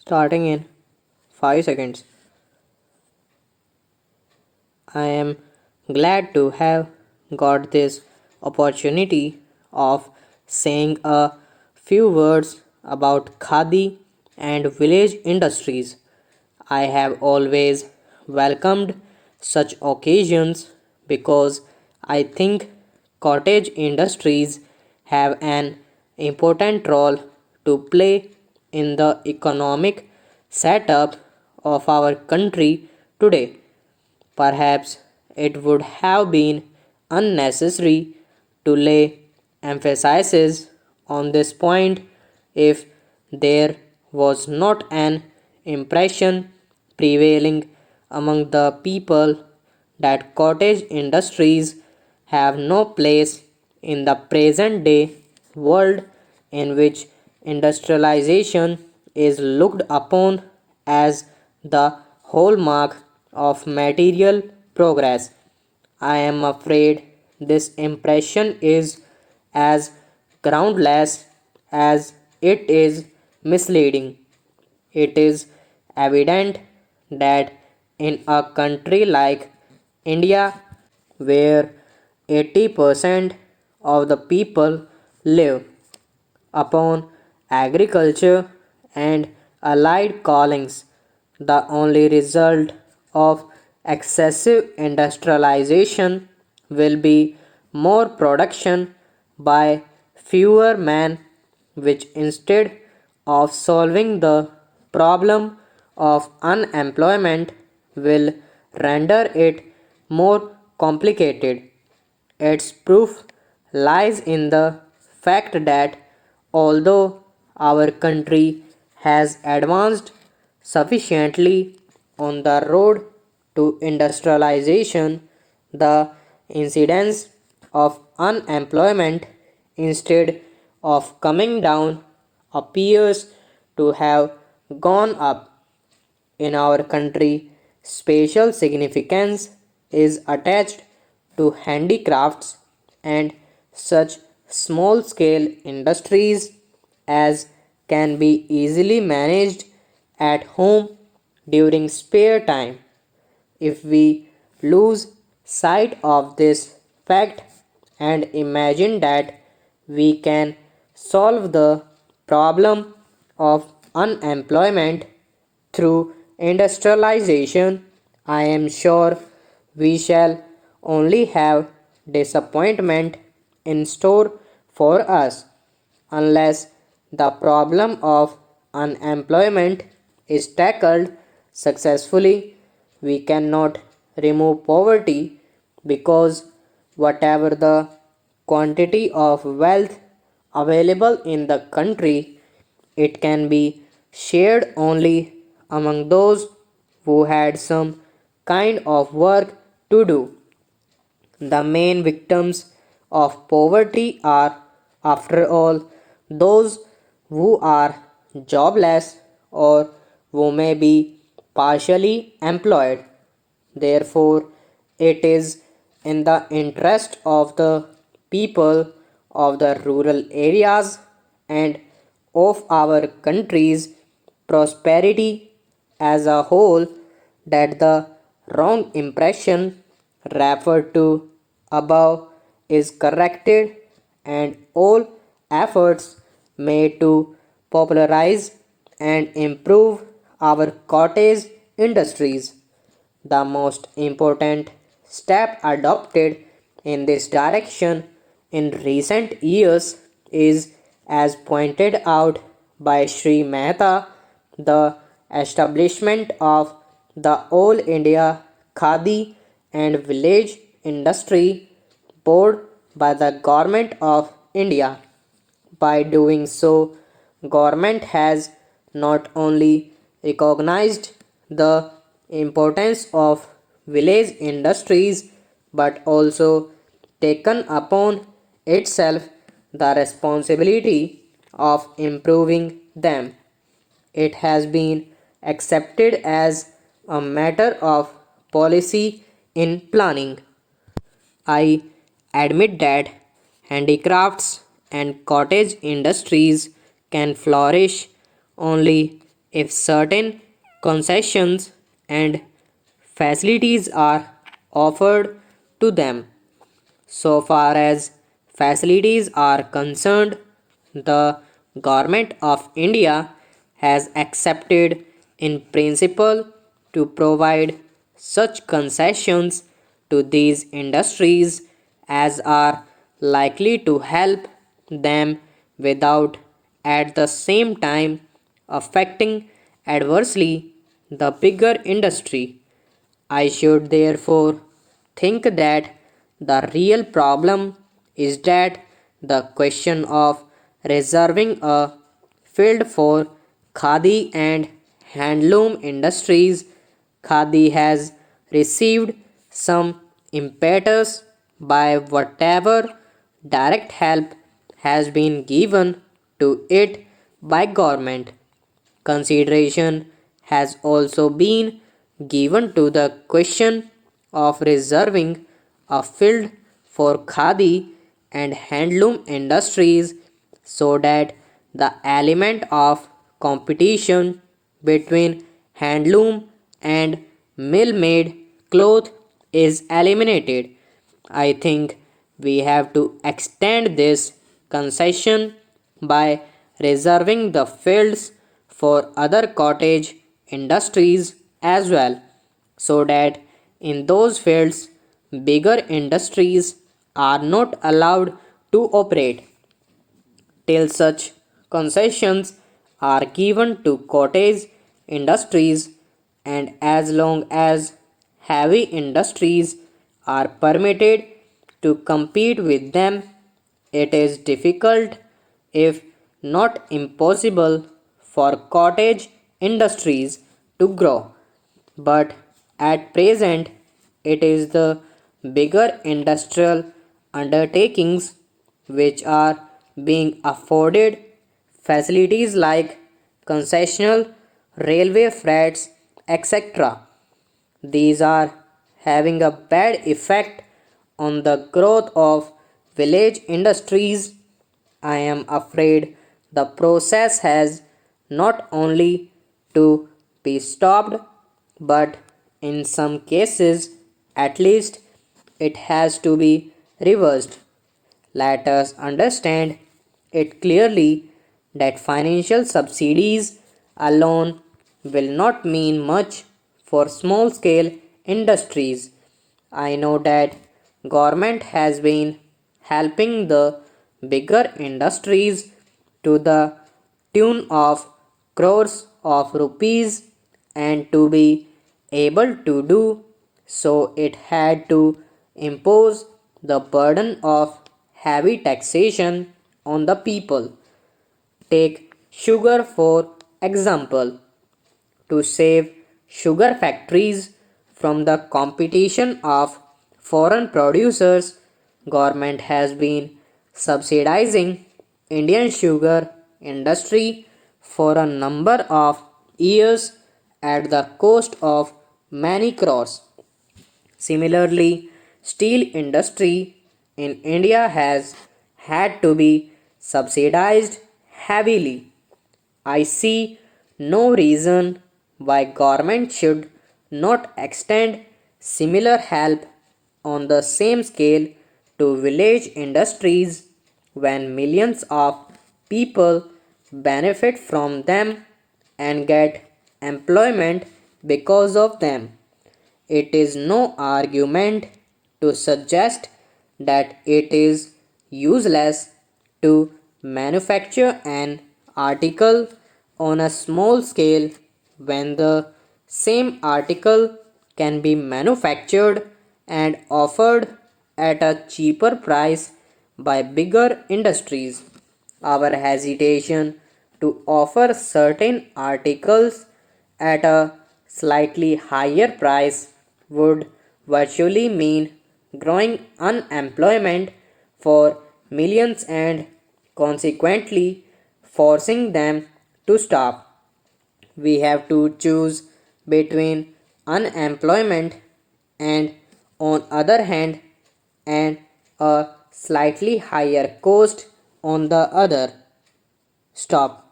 Starting in 5 seconds. I am glad to have got this opportunity of saying a few words about khadi and village industries. I have always welcomed such occasions because I think cottage industries have an important role to play in the economic setup of our country today. Perhaps it would have been unnecessary to lay emphasis on this point if there was not an impression prevailing among the people that cottage industries have no place in the present day world in which industrialization is looked upon as the hallmark of material progress. I am afraid this impression is as groundless as it is misleading. It is evident that in a country like India, where 80% of the people live upon agriculture and allied callings, the only result of excessive industrialization will be more production by fewer men, which instead of solving the problem of unemployment will render it more complicated. Its proof lies in the fact that although our country has advanced sufficiently on the road to industrialization, the incidence of unemployment, instead of coming down, appears to have gone up. In our country, special significance is attached to handicrafts and such small scale industries as can be easily managed at home during spare time. If we lose sight of this fact and imagine that we can solve the problem of unemployment through industrialization, I am sure we shall only have disappointment in store for us unless the problem of unemployment is tackled successfully. We cannot remove poverty because whatever the quantity of wealth available in the country, it can be shared only among those who had some kind of work to do. The main victims of poverty are, after all, those who are jobless or who may be partially employed. Therefore, it is in the interest of the people of the rural areas and of our country's prosperity as a whole that the wrong impression referred to above is corrected and all efforts made to popularize and improve our cottage industries. The most important step adopted in this direction in recent years is, as pointed out by Sri Mehta, the establishment of the All India Khadi and Village Industry Board by the Government of India. By doing so, government has not only recognized the importance of village industries but also taken upon itself the responsibility of improving them. It has been accepted as a matter of policy in planning. I admit that handicrafts and cottage industries can flourish only if certain concessions and facilities are offered to them. So far as facilities are concerned, the Government of India has accepted in principle to provide such concessions to these industries as are likely to help them without at the same time affecting adversely the bigger industry. I should therefore think that the real problem is that the question of reserving a field for khadi and handloom industries. Khadi has received some impetus by whatever direct help has been given to it by government. Consideration has also been given to the question of reserving a field for khadi and handloom industries so that the element of competition between handloom and mill made cloth is eliminated. I think we have to extend this concession by reserving the fields for other cottage industries as well, so that in those fields bigger industries are not allowed to operate till such concessions are given to cottage industries, and as long as heavy industries are permitted to compete with them, it is difficult, if not impossible, for cottage industries to grow. But at present, it is the bigger industrial undertakings which are being afforded facilities like concessional railway freights, etc. These are having a bad effect on the growth of village industries. I am afraid the process has not only to be stopped, but in some cases, at least, it has to be reversed. Let us understand it clearly that financial subsidies alone will not mean much for small scale industries. I know that government has been helping the bigger industries to the tune of crores of rupees, and to be able to do so it had to impose the burden of heavy taxation on the people. Take sugar for example. To save sugar factories from the competition of foreign producers, government has been subsidizing Indian sugar industry for a number of years at the cost of many crores. Similarly, steel industry in India has had to be subsidized heavily. I see no reason why government should not extend similar help on the same scale to village industries when millions of people benefit from them and get employment because of them. It is no argument to suggest that it is useless to manufacture an article on a small scale when the same article can be manufactured and offered at a cheaper price by bigger industries. Our hesitation to offer certain articles at a slightly higher price would virtually mean growing unemployment for millions and consequently forcing them to stop. We have to choose between unemployment and, on other hand, and a slightly higher cost on the other. Stop.